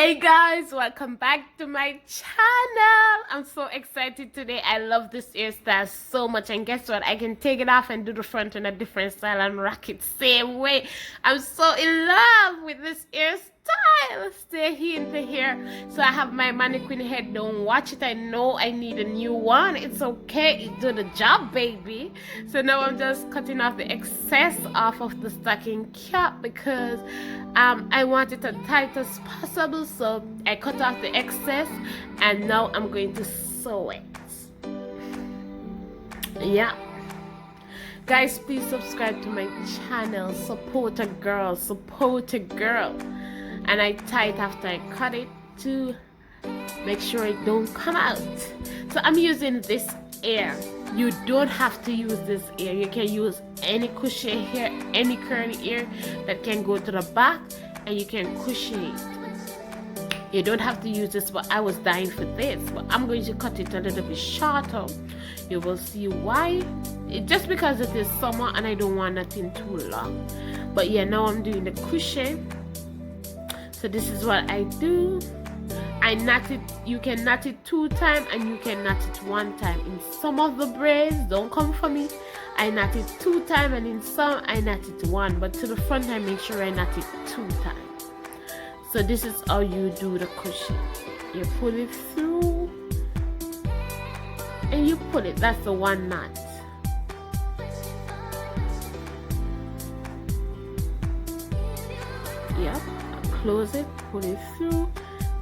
Hey guys, welcome back to my channel. I'm so excited today. I love this hairstyle so much, and guess what, I can take it off and do the front in a different style and rock it same way. I'm so in love with this hairstyle. Stay here into here. So I have my mannequin head. Don't watch it. I know I need a new one. It's okay, it do the job, baby. So now I'm just cutting off the excess off of the stocking cap because I want it as tight as possible. So I cut off the excess and now I'm going to sew it. Yeah, guys, please subscribe to my channel. Support a girl, support a girl. And I tie it after I cut it to make sure it don't come out. So I'm using this hair. You don't have to use this hair. You can use any crochet hair, any curly hair that can go to the back, and you can crochet it. You don't have to use this, but I was dying for this. But I'm going to cut it a little bit shorter. You will see why. Just because it is summer and I don't want nothing too long. But yeah, now I'm doing the crochet. So this is what I do. I knot it. You can knot it 2 times and you can knot it 1 time. In some of the braids, don't come for me, I knot it 2 times, and in some I knot it 1. But to the front I make sure I knot it 2 times. So this is how you do the crochet. You pull it through and you pull it. That's the 1 knot. Yep. Close it, pull it through,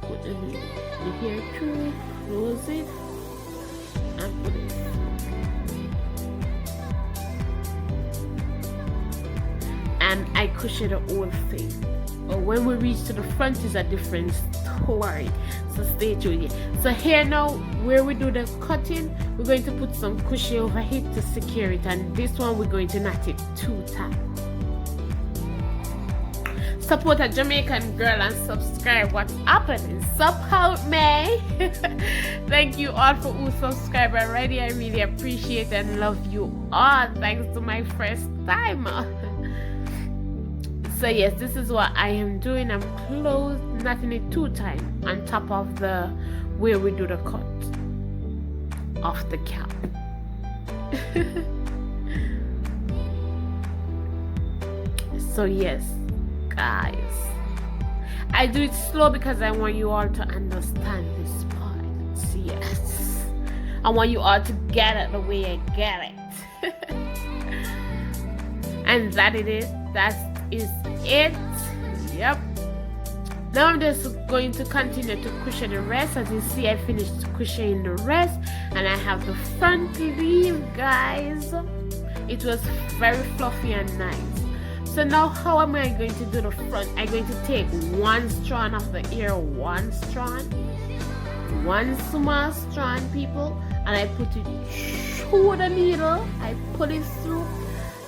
put the hair through, close it, and put it through. And I crochet the whole thing. But when we reach to the front is a different story. So stay tuned. So here now, where we do the cutting, we're going to put some crochet over it to secure it. And this one we're going to knot it 2 times. Support a Jamaican girl and subscribe. What's happening? Support me. Thank you all for who subscribe already. I really appreciate and love you all. Thanks to my first timer. So yes, this is what I am doing. I'm knotting it 2 times on top of the where we do the cut off the cap. So yes, guys, I do it slow because I want you all to understand this part. So yes, I want you all to get it the way I get it. And that it is. That is it. Yep. Now I'm just going to continue to crochet the rest. As you see, I finished crocheting the rest and I have the front sleeve, guys. It was very fluffy and nice. So now how am I going to do the front? I'm going to take 1 strand of the hair, 1 strand, 1 small strand, people, and I put it through the needle. I pull it through.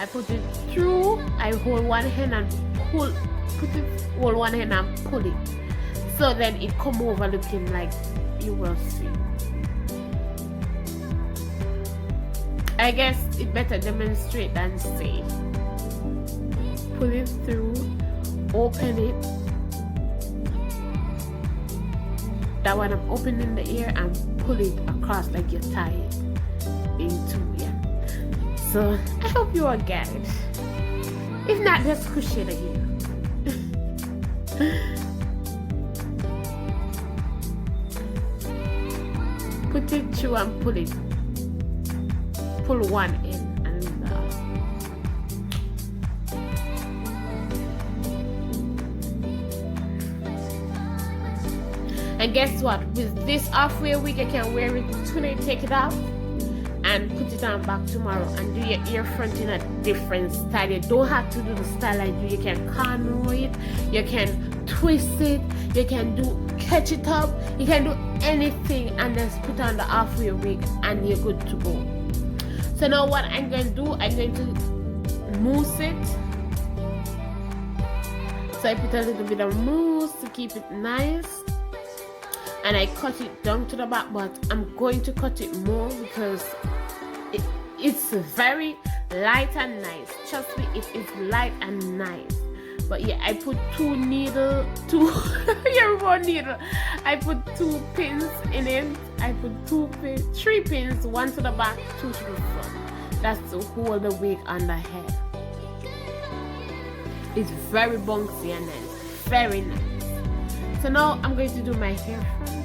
I put it through. I hold one hand and pull. Hold one hand and pull it. So then it come over looking like you will see. I guess it better demonstrate than say. Pull it through, open it. That one I'm opening the ear and pull it across like you tie it into here. So I hope you all get it. If not, just crochet the hair. Put it through and pull it. Pull one in and and guess what? With this halfway wig, you can wear it today, take it off, and put it on back tomorrow and do your ear front in a different style. You don't have to do the style I do. You can cornrow it, you can twist it, you can do catch it up, you can do anything and just put on the halfway wig and you're good to go. So now what I'm going to do, I'm going to mousse it. So I put a little bit of mousse to keep it nice. And I cut it down to the back, but I'm going to cut it more because it's very light and nice. Trust me, it is light and nice. But yeah, I put 2 needles, 2 you 4 needles. I put 2 pins in it. I put 3 pins, 1 to the back, 2 to the front. That's to hold the wig on the head. It's very bouncy and nice, very nice. So now I'm going to do my hair first.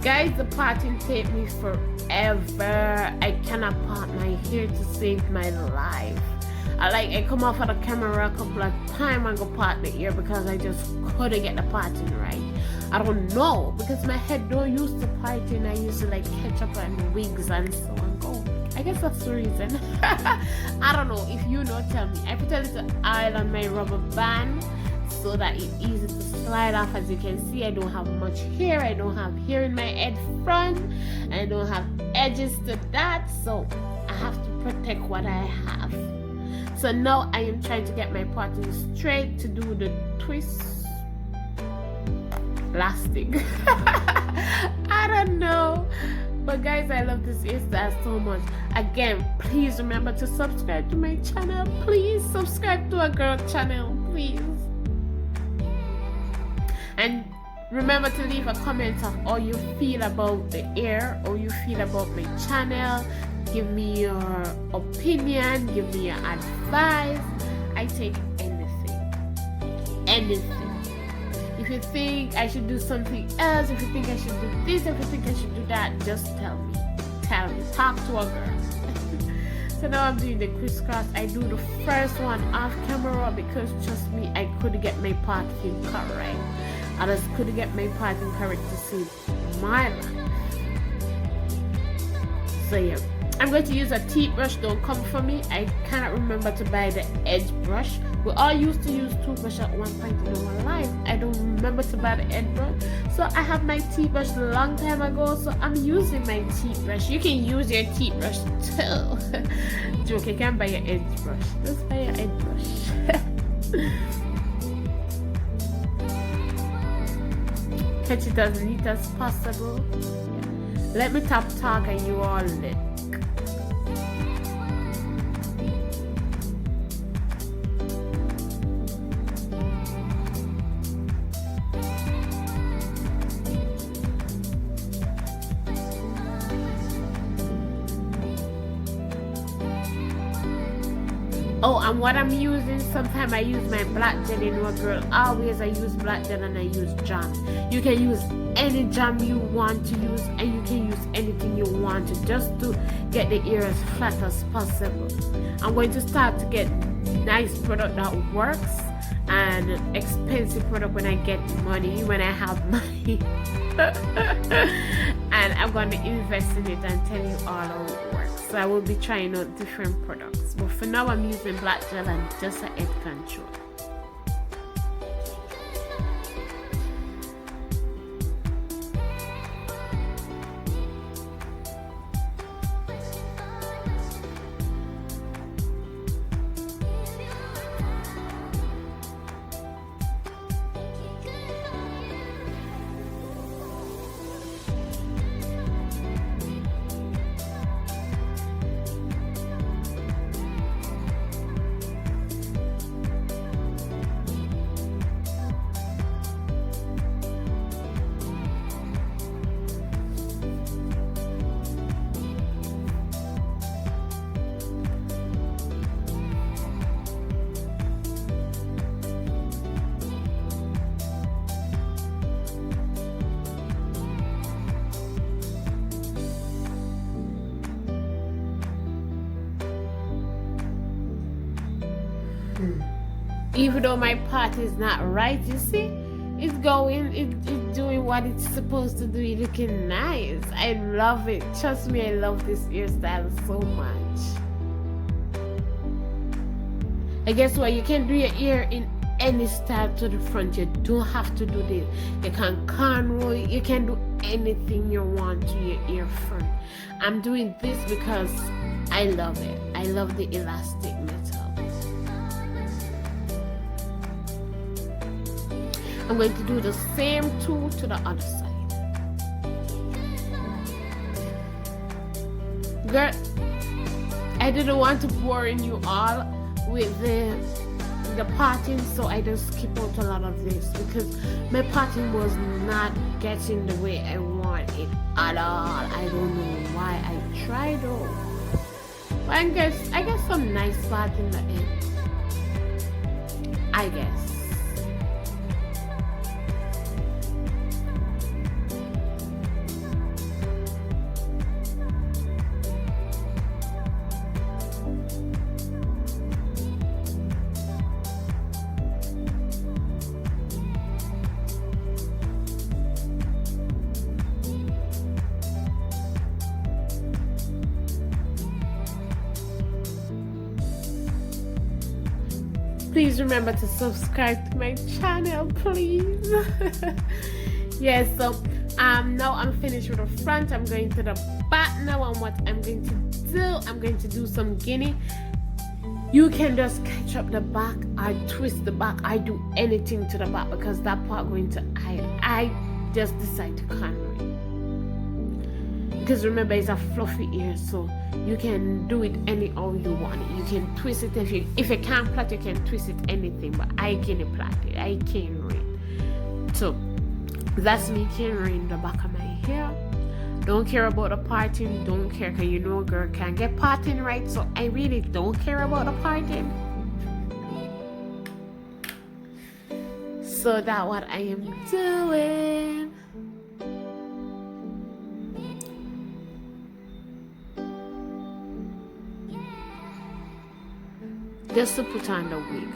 Guys, the parting take me forever. I cannot part my hair to save my life. I come off of the camera a couple of times and go part the ear because I just couldn't get the parting right. I don't know, because my head don't use to parting. I used to like catch up on wigs and so on. Go. I guess that's the reason. I don't know. If you know, tell me. I put a little oil on my rubber band so that it's easy to slide off. As you can see, I don't have much hair. I don't have hair in my head front. I don't have edges to that, so I have to protect what I have. So now I am trying to get my parting straight to do the twist lasting. I don't know, but guys, I love this hairstyle so much. Again, please remember to subscribe to my channel. Please subscribe to a girl channel, please. And remember to leave a comment of how you feel about the hair, how you feel about my channel. Give me your opinion, give me your advice. I take anything. If you think I should do something else, if you think I should do this, if you think I should do that, just tell me. Talk to a girl. So now I'm doing the crisscross. I do the first one off camera because trust me, I couldn't get my parting correct. I just couldn't get my parting correct to save my life. So yeah, I'm going to use a teeth brush. Don't come for me. I cannot remember to buy the edge brush. We all used to use toothbrush at one point in our life. I don't remember to buy the edge brush. So I have my teeth brush a long time ago. So I'm using my teeth brush. You can use your teeth brush too. Joke, you can buy your edge brush. Just buy your edge brush. Catch it as neat as possible. Yeah. Let me talk and you all lick. Oh, and what I'm using, sometimes I use my black gel. You know, girl, always I use black gel and I use jam. You can use any jam you want to use, and you can use anything you want to, just to get the ear as flat as possible. I'm going to start to get nice product that works and expensive product when I get money, when I have money. And I'm going to invest in it and tell you all how it works. So I will be trying out different products, but for now I'm using black gel and just a head control. Even though my part is not right, you see, it's doing what it's supposed to do. It's looking nice. I love it. Trust me, I love this hairstyle so much. And guess what? You can do your ear in any style to the front. You don't have to do this. You can cornrow. You can do anything you want to your ear front. I'm doing this because I love it. I love the elastic metal. I'm going to do the same two to the other side. Girl, I didn't want to bore in you all with the the parting, so I just skip out a lot of this because my parting was not getting the way I want it at all. I don't know why. I tried though, but I guess some nice part in the end, I guess. Please remember to subscribe to my channel, please. Yes, so now I'm finished with the front. I'm going to the back now, and what I'm going to do some guinea. You can just catch up the back, I twist the back, I do anything to the back because that part going to hide. I just decide to corner it because remember it's a fluffy ear, so you can do it any how you want it. You can twist it if you can't plait, you can twist it anything, but I can't plait it, I can't read. So that's me carrying the back of my hair. Don't care about the parting, don't care, because you know a girl can't get parting right, so I really don't care about the parting. So that's what I am doing. Just to put on the wig.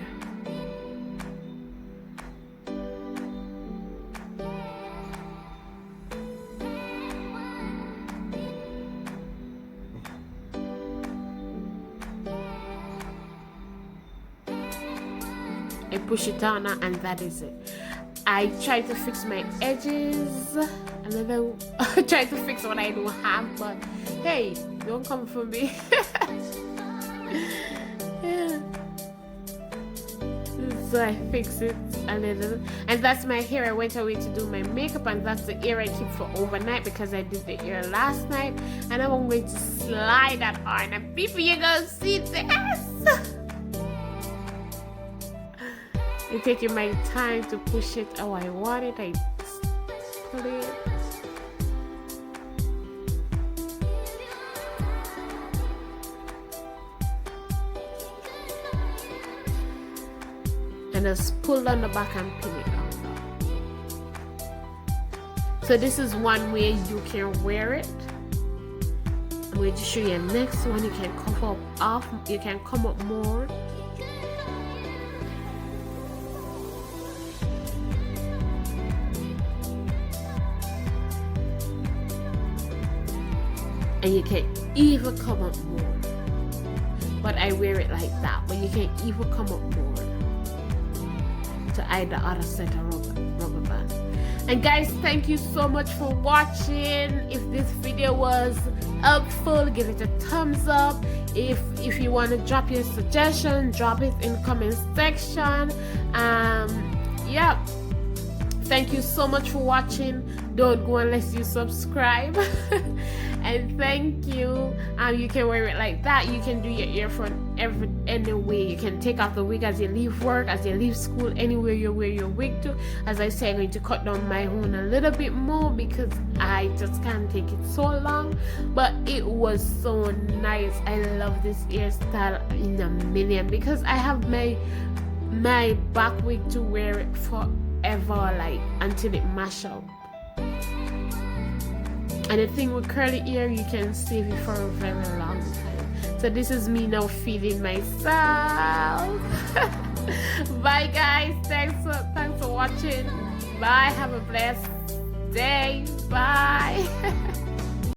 I push it down now, and that is it. I try to fix my edges a little. I try to fix what I don't have, but hey, don't come for me. Yeah. So I fix it a little, and that's my hair. I went away to do my makeup, and that's the hair I keep for overnight because I did the hair last night, and now I'm going to slide that on, and people, you're gonna see this. I'm taking my time to push it how I want it. I put it. And just pull on the back and pin it down. So this is one way you can wear it. I'm going to show you next one. You can cover up off. You can come up more. And you can even come up more, but I wear it like that, but you can even come up more to hide the other set of rubber band. And guys, thank you so much for watching. If this video was helpful, give it a thumbs up. If you want to drop your suggestion, drop it in the comment section. Yeah, thank you so much for watching. Don't go unless you subscribe. And thank you. You can wear it like that. You can do your earphone any way. You can take off the wig as you leave work, as you leave school, anywhere you wear your wig to. As I say, I'm going to cut down my own a little bit more because I just can't take it so long. But it was so nice. I love this hairstyle in a million because I have my back wig to wear it forever, like until it mash up. And the thing with curly hair, you can save it for a very long time. So this is me now feeling myself. Bye guys, thanks for watching. Bye, have a blessed day. Bye.